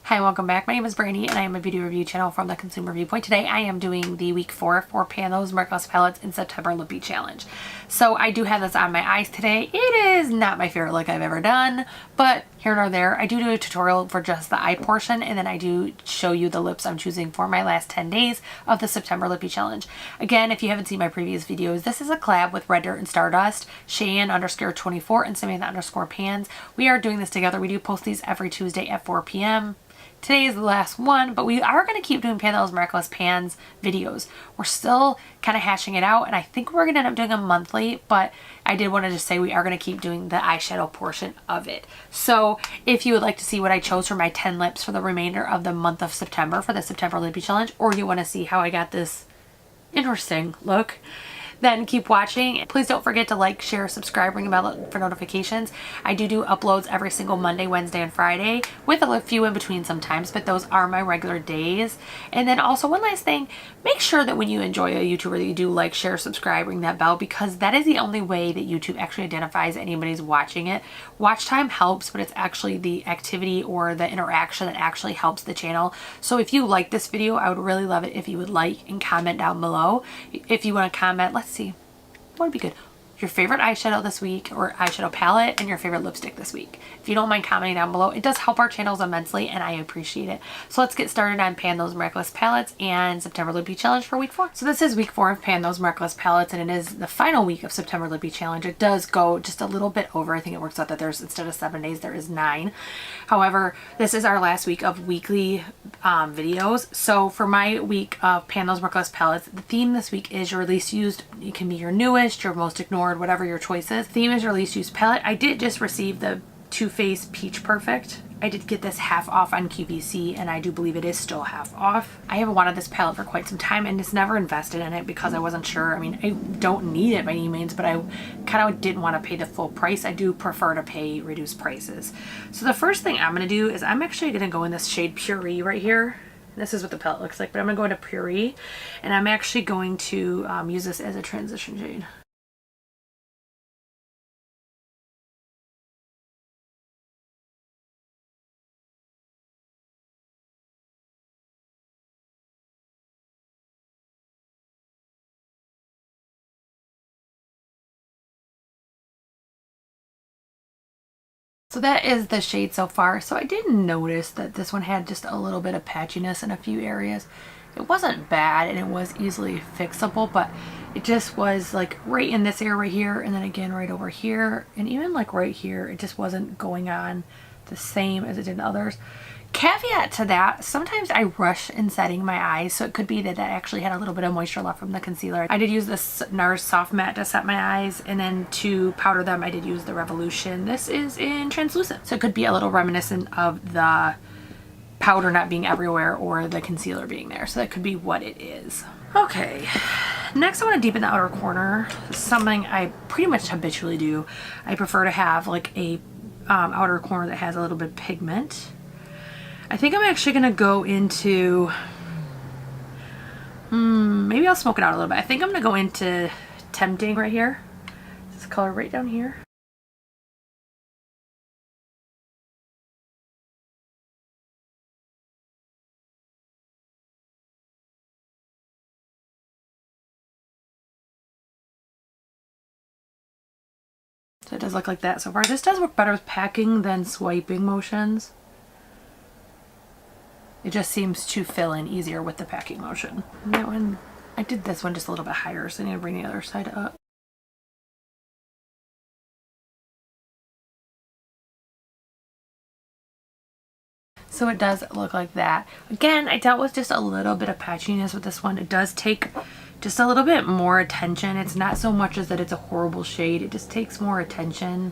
Hi, welcome back. My name is Brandy and I am a beauty review channel from the Consumer Viewpoint. Today I am doing the week 4 for Panthos Miraculous Palettes in September Lippy Challenge. So I do have this on my eyes today. It is not my favorite look I've ever done, but here nor there. I do a tutorial for just the eye portion, and then I do show you the lips I'm choosing for my last 10 days of the September Lippy Challenge. Again, if you haven't seen my previous videos, this is a collab with Red Dirt and Stardust, Cheyenne_24 and Samantha_Pans. We are doing this together. We do post these every Tuesday at 4 p.m. Today is the last one, but we are going to keep doing Panthos Miraculous Pans videos. We're still kind of hashing it out, and I think we're going to end up doing them monthly, but I did want to just say we are going to keep doing the eyeshadow portion of it. So if you would like to see what I chose for my 10 lips for the remainder of the month of September for the September Lippy Challenge, or you want to see how I got this interesting look, then keep watching. Please don't forget to like, share, subscribe, ring the bell for notifications. I do uploads every single Monday, Wednesday, and Friday, with a few in between sometimes, but those are my regular days. And then also one last thing, make sure that when you enjoy a YouTuber that you do like, share, subscribe, ring that bell, because that is the only way that YouTube actually identifies anybody's watching it. Watch time helps, but it's actually the activity or the interaction that actually helps the channel. So if you like this video, I would really love it if you would like and comment down below. If you want to comment, let's see, what would be good? Your favorite eyeshadow this week or eyeshadow palette, and your favorite lipstick this week. If you don't mind commenting down below, it does help our channels immensely and I appreciate it. So let's get started on Panthos Miraculous Palettes and September Lippy Challenge for week 4. So this is week 4 of Panthos Miraculous Palettes, and it is the final week of September Lippy Challenge. It does go just a little bit over. I think it works out that there's, instead of 7 days, there is 9. However, this is our last week of weekly videos. So for my week of Panthos Miraculous Palettes, the theme this week is your least used. It can be your newest, your most ignored, whatever your choice is. Theme is your least used palette. I did just receive the Too Faced Peach Perfect. I did get this half off on QVC, and I do believe it is still half off. I haven't wanted this palette for quite some time and just never invested in it because I wasn't sure. I mean, I don't need it by any means, but I kind of didn't want to pay the full price. I do prefer to pay reduced prices. So the first thing I'm going to do is I'm actually going to go in this shade Puree right here. This is what the palette looks like, but I'm going to go into Puree, and I'm actually going to use this as a transition shade. So that is the shade so far. So I did notice that this one had just a little bit of patchiness in a few areas. It wasn't bad and it was easily fixable, but it just was like right in this area right here, and then again right over here, and even like right here, it just wasn't going on the same as it did in others. Caveat to that, sometimes I rush in setting my eyes, so it could be that that actually had a little bit of moisture left from the concealer. I did use this NARS Soft Matte to set my eyes, and then to powder them I did use the Revolution. This is in translucent, so it could be a little reminiscent of the powder not being everywhere or the concealer being there, so that could be what it is. Okay, next I want to deepen the outer corner. This is something I pretty much habitually do. I prefer to have like a outer corner that has a little bit of pigment. I think I'm actually going to go into, maybe I'll smoke it out a little bit. I think I'm going to go into Tempting right here. This color right down here. So it does look like that so far. This does work better with packing than swiping motions. It just seems to fill in easier with the packing motion. And that one, I did this one just a little bit higher, so I need to bring the other side up. So it does look like that. Again, I dealt with just a little bit of patchiness with this one. It does take just a little bit more attention. It's not so much as that it's a horrible shade. It just takes more attention.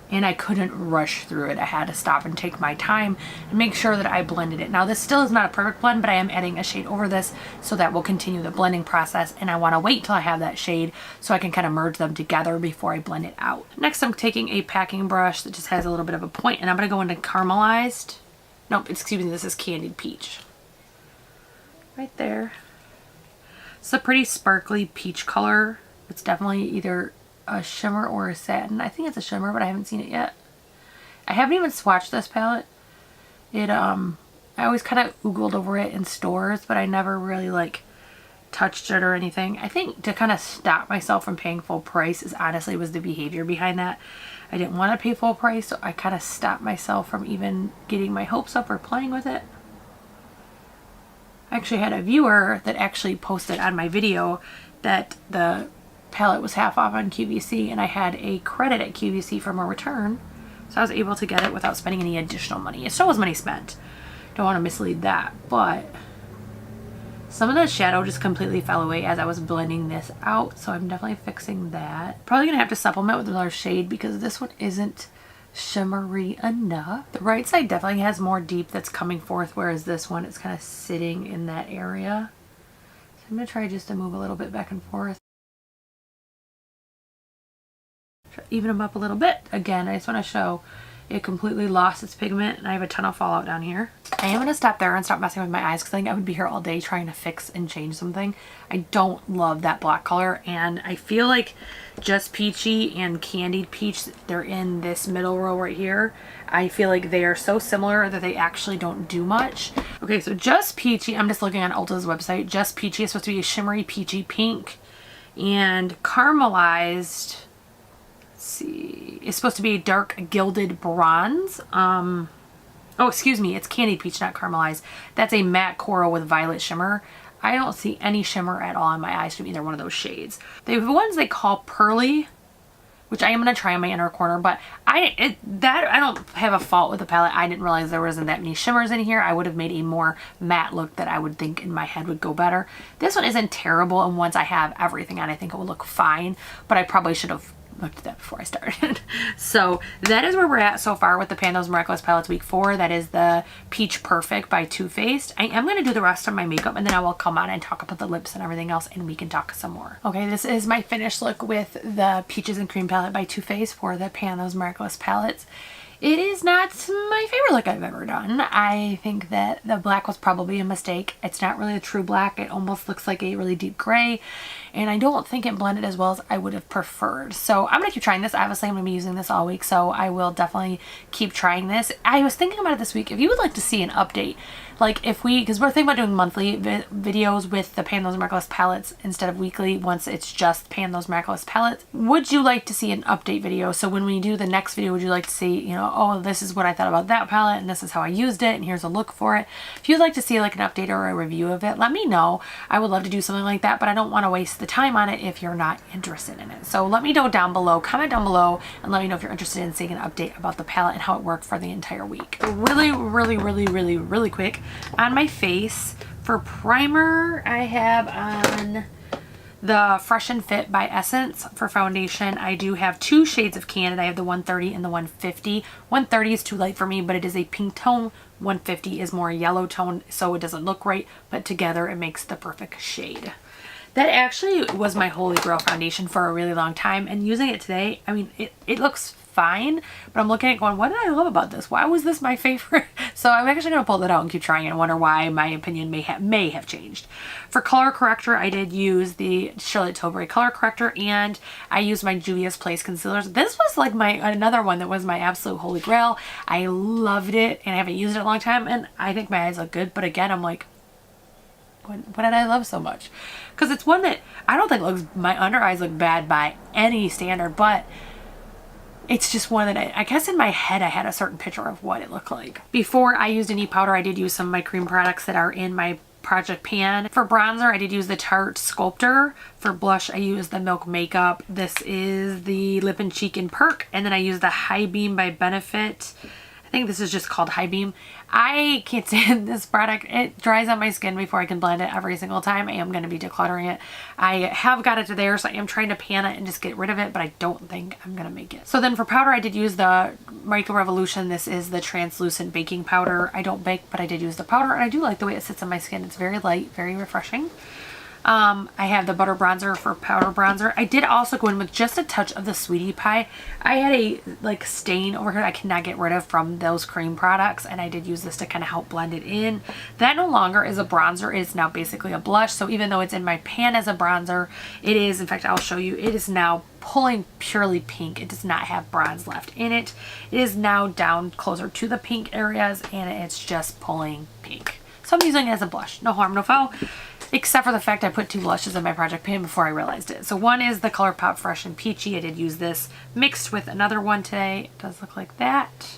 And I couldn't rush through it. I had to stop and take my time and make sure that I blended it. Now this still is not a perfect blend, but I am adding a shade over this, so that will continue the blending process, and I want to wait till I have that shade so I can kind of merge them together before I blend it out. Next I'm taking a packing brush that just has a little bit of a point, and I'm going to go into Caramelized. Nope, excuse me, this is Candied Peach. Right there. It's a pretty sparkly peach color. It's definitely either a shimmer or a satin. I think it's a shimmer, but I haven't seen it yet. I haven't even swatched this palette. It I always kind of oogled over it in stores, but I never really like touched it or anything. I think to kind of stop myself from paying full price is honestly was the behavior behind that. I didn't want to pay full price, so I kind of stopped myself from even getting my hopes up or playing with it. I actually had a viewer that actually posted on my video that the palette was half off on QVC, and I had a credit at QVC from a return, so I was able to get it without spending any additional money. It still was money spent. Don't want to mislead that, but some of the shadow just completely fell away as I was blending this out, so I'm definitely fixing that. Probably gonna have to supplement with another shade because this one isn't shimmery enough. The right side definitely has more deep that's coming forth, whereas this one is kind of sitting in that area. So I'm gonna try just to move a little bit back and forth. Try to even them up a little bit. Again, I just want to show it completely lost its pigment and I have a ton of fallout down here. I am going to stop there and stop messing with my eyes because I think I would be here all day trying to fix and change something. I don't love that black color, and I feel like Just Peachy and Candied Peach, they're in this middle row right here. I feel like they are so similar that they actually don't do much. Okay, so Just Peachy, I'm just looking on Ulta's website. Just Peachy is supposed to be a shimmery peachy pink, and Caramelized, see, it's supposed to be a dark gilded bronze. Oh, excuse me, it's Candied Peach, not Caramelized. That's a matte coral with violet shimmer. I don't see any shimmer at all in my eyes from either one of those shades. The ones they call Pearly, which I am going to try on my inner corner, but I don't have a fault with the palette. I didn't realize there wasn't that many shimmers in here. I would have made a more matte look that I would think in my head would go better. This one isn't terrible, and once I have everything on, I think it will look fine, but I probably should have looked at that before I started. So that is where we're at so far with the Pan Those Miraculous Palettes week 4. That is the Peach Perfect by Too Faced. I am going to do the rest of my makeup, and then I will come on and talk about the lips and everything else, and we can talk some more. Okay, this is my finished look with the Peaches and Cream palette by Too Faced for the Pan Those Miraculous Palettes. It is not my favorite look I've ever done. I think that the black was probably a mistake. It's not really a true black. It almost looks like a really deep gray, and I don't think it blended as well as I would have preferred. So I'm going to keep trying this. Obviously, I'm going to be using this all week, so I will definitely keep trying this. I was thinking about it this week. If you would like to see an update, like if we, because we're thinking about doing monthly videos with the Pan Those Miraculous palettes instead of weekly once it's just Pan Those Miraculous palettes. Would you like to see an update video? So when we do the next video, would you like to see, you know, oh, this is what I thought about that palette and this is how I used it and here's a look for it. If you'd like to see like an update or a review of it, let me know. I would love to do something like that, but I don't want to waste the time on it if you're not interested in it. So let me know down below, comment down below, and let me know if you're interested in seeing an update about the palette and how it worked for the entire week. Really quick, on my face for primer, I have on the Fresh and Fit by Essence. For foundation, I do have two shades of Candid. I have the 130 and the 150. 130 is too light for me, but it is a pink tone. 150 is more yellow tone, so it doesn't look right, but together it makes the perfect shade. That actually was my holy grail foundation for a really long time, and using it today, I mean, it looks fine, but I'm looking at it going, what did I love about this? Why was this my favorite? So I'm actually going to pull that out and keep trying it and wonder why my opinion may have changed. For color corrector, I did use the Charlotte Tilbury color corrector, and I used my Juvia's Place concealers. This was like another one that was my absolute holy grail. I loved it, and I haven't used it in a long time, and I think my eyes look good, but again, I'm like, what did I love so much? Because it's one that I don't think looks, my under eyes look bad by any standard, but it's just one that I guess in my head I had a certain picture of what it looked like. Before I used any powder, I did use some of my cream products that are in my project pan. For bronzer, I did use the Tarte Sculptor. For blush, I used the Milk Makeup. This is the Lip and Cheek in Perk, and then I used the High Beam by Benefit. I think this is just called High Beam. I can't stand this product. It dries on my skin before I can blend it every single time. I am going to be decluttering it. I have got it to there, so I am trying to pan it and just get rid of it, but I don't think I'm going to make it. So then for powder, I did use the Micro Revolution. This is the translucent baking powder. I don't bake, but I did use the powder, and I do like the way it sits on my skin. It's very light, very refreshing. I have the Butter Bronzer for powder bronzer. I did also go in with just a touch of the Sweetie Pie. I had a like stain over here I cannot get rid of from those cream products, and I did use this to kind of help blend it in. That no longer is a bronzer. It is now basically a blush. So even though it's in my pan as a bronzer, it is, in fact, I'll show you, it is now pulling purely pink. It does not have bronze left in it. It is now down closer to the pink areas, and it's just pulling pink. pink. So I'm using it as a blush. No harm, no foul. Except for the fact I put 2 blushes in my project pan before I realized it. So one is the ColourPop Fresh and Peachy. I did use this mixed with another one today. It does look like that.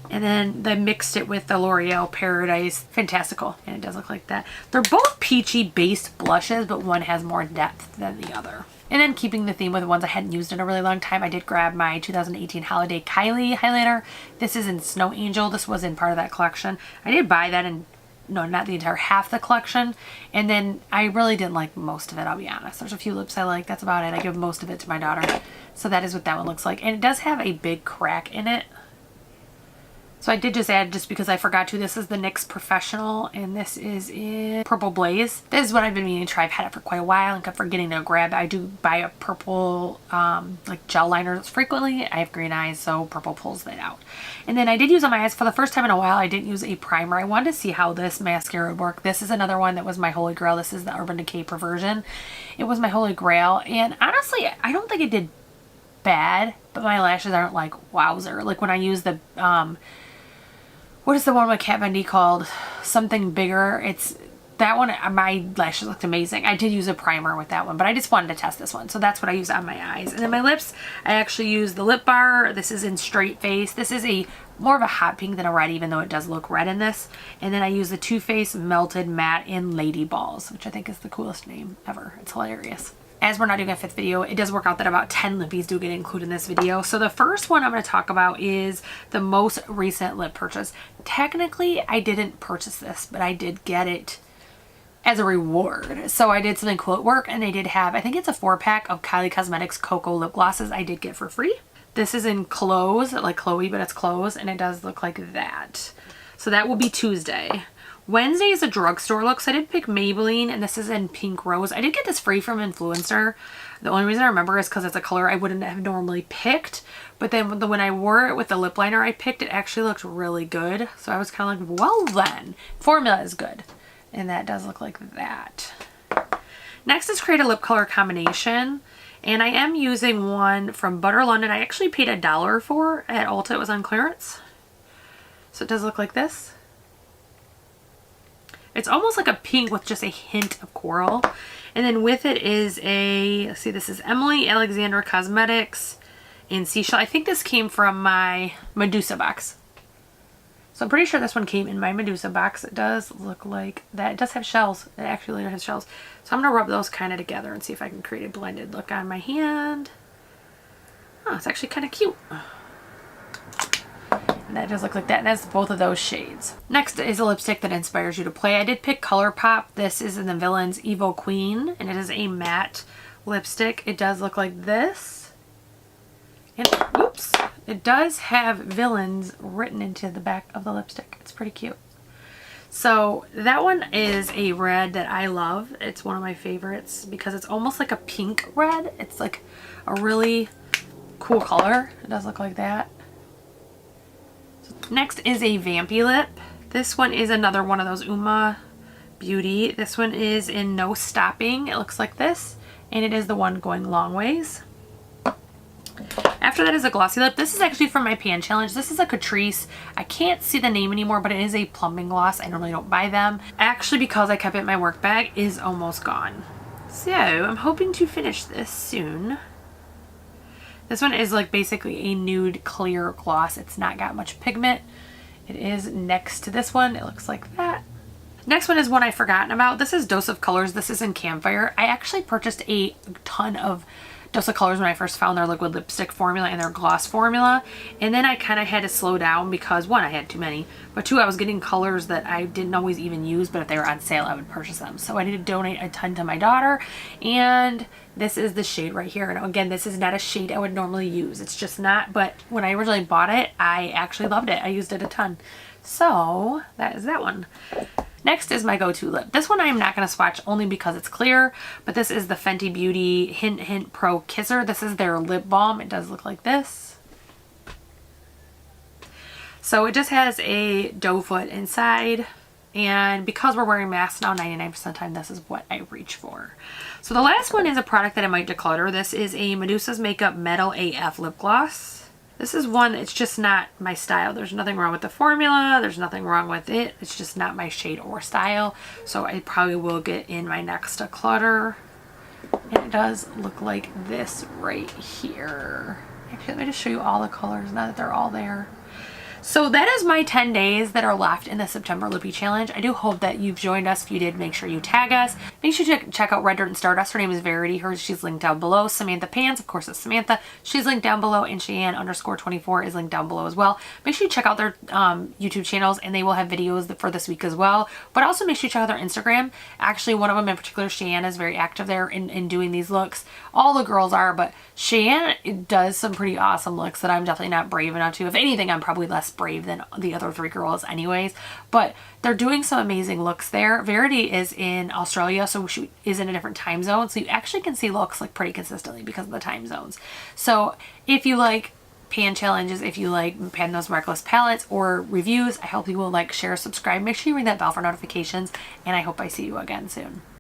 And then I mixed it with the L'Oreal Paradise Fantastical, and it does look like that. They're both peachy based blushes, but one has more depth than the other. And then keeping the theme with the ones I hadn't used in a really long time, I did grab my 2018 Holiday Kylie highlighter. This is in Snow Angel. This was in part of that collection. I did buy that in, no, not the entire half the collection. And then I really didn't like most of it, I'll be honest. There's a few lips I like. That's about it. I give most of it to my daughter. So that is what that one looks like. And it does have a big crack in it. So I did just add, just because I forgot to, this is the NYX Professional, and this is in Purple Blaze. This is what I've been meaning to try. I've had it for quite a while and kept forgetting to grab it. I do buy a purple like gel liner frequently. I have green eyes, so purple pulls that out. And then I did use on my eyes for the first time in a while. I didn't use a primer. I wanted to see how this mascara would work. This is another one that was my holy grail. This is the Urban Decay Perversion. It was my holy grail, and honestly, I don't think it did bad, but my lashes aren't like wowzer. Like when I use the what is the one with Kat Von D called? Something Bigger. It's that one. My lashes looked amazing. I did use a primer with that one, but I just wanted to test this one. So that's what I used on my eyes. And then my lips, I actually used the lip bar. This is in Straight Face. This is a more of a hot pink than a red, even though it does look red in this. And then I used the Too Faced Melted Matte in Lady Balls, which I think is the coolest name ever. It's hilarious. As we're not doing a 5th video, it does work out that about 10 lippies do get included in this video. So the first one I'm going to talk about is the most recent lip purchase. Technically, I didn't purchase this, but I did get it as a reward. So I did something cool at work, and they did have, I think it's a 4-pack of Kylie Cosmetics Cocoa lip glosses I did get for free. This is in Close, like Chloe, but it's Close, and it does look like that. So that will be Tuesday. Wednesday is a drugstore look, so I did pick Maybelline, and this is in Pink Rose. I did get this free from Influencer. The only reason I remember is because it's a color I wouldn't have normally picked, but then when I wore it with the lip liner I picked, it actually looked really good. So I was kind of like, well then, formula is good. And that does look like that. Next is Create a Lip Color Combination, and I am using one from Butter London. I actually paid $1 for at Ulta. It was on clearance. So it does look like this. It's almost like a pink with just a hint of coral. And then with it is a, let's see, this is Emily Alexander Cosmetics in Seashell. I think this came from my Medusa box. So I'm pretty sure this one came in my Medusa box. It does look like that. It does have shells. It actually later has shells. So I'm going to rub those kind of together and see if I can create a blended look on my hand. Oh, it's actually kind of cute. And that does look like that, and that's both of those shades. Next is a lipstick that inspires you to play. I did pick ColourPop. This is in the Villains Evo Queen, and it is a matte lipstick. It does look like this. And, oops, it does have Villains written into the back of the lipstick. It's pretty cute. So that one is a red that I love. It's one of my favorites because it's almost like a pink red. It's like a really cool color. It does look like that. Next is a Vampy lip. This one is another one of those Uma Beauty. This one is in No Stopping. It looks like this, and it is the one going long ways. After that is a glossy lip. This is actually from my pan challenge. This is a Catrice. I can't see the name anymore, but it is a plumbing gloss. I normally don't buy them. Actually, because I kept it in my work bag, is almost gone. So I'm hoping to finish this soon. This one is like basically a nude clear gloss. It's not got much pigment. It is next to this one. It looks like that. Next one is one I've forgotten about. This is Dose of Colors. This is in Campfire. I actually purchased a ton of Dose of Colors when I first found their liquid lipstick formula and their gloss formula. And then I kind of had to slow down because one, I had too many, but two, I was getting colors that I didn't always even use, but if they were on sale, I would purchase them. So I need to donate a ton to my daughter, and this is the shade right here. And again, this is not a shade I would normally use. It's just not, but when I originally bought it, I actually loved it. I used it a ton. So that is that one. Next is my go-to lip. This one I am not going to swatch only because it's clear, but this is the Fenty Beauty Hint Hint Pro Kisser. This is their lip balm. It does look like this. So it just has a doe foot inside, and because we're wearing masks now, 99% of the time, this is what I reach for. So the last one is a product that I might declutter. This is a Medusa's Makeup Metal AF Lip Gloss. This is one, it's just not my style. There's nothing wrong with the formula. There's nothing wrong with it. It's just not my shade or style. So I probably will get in my next declutter. And it does look like this right here. Actually, let me just show you all the colors now that they're all there. So that is my 10 days that are left in the September Lippy Challenge. I do hope that you've joined us. If you did, make sure you tag us. Make sure you check out Red Dirt and Stardust. Her name is Verity. She's linked down below. Samantha Pans, of course, it's Samantha. She's linked down below. And Cheyenne_24 is linked down below as well. Make sure you check out their YouTube channels, and they will have videos for this week as well. But also make sure you check out their Instagram. Actually, one of them in particular, Cheyenne, is very active there in doing these looks. All the girls are, but Cheyenne does some pretty awesome looks that I'm definitely not brave enough to. If anything, I'm probably less brave than the other three girls anyways, but they're doing some amazing looks there. Verity is in Australia, so she is in a different time zone, so you actually can see looks like pretty consistently because of the time zones. So if you like pan challenges, if you like Pan Those Markless palettes or reviews, I hope you will like, share, subscribe. Make sure you ring that bell for notifications, and I hope I see you again soon.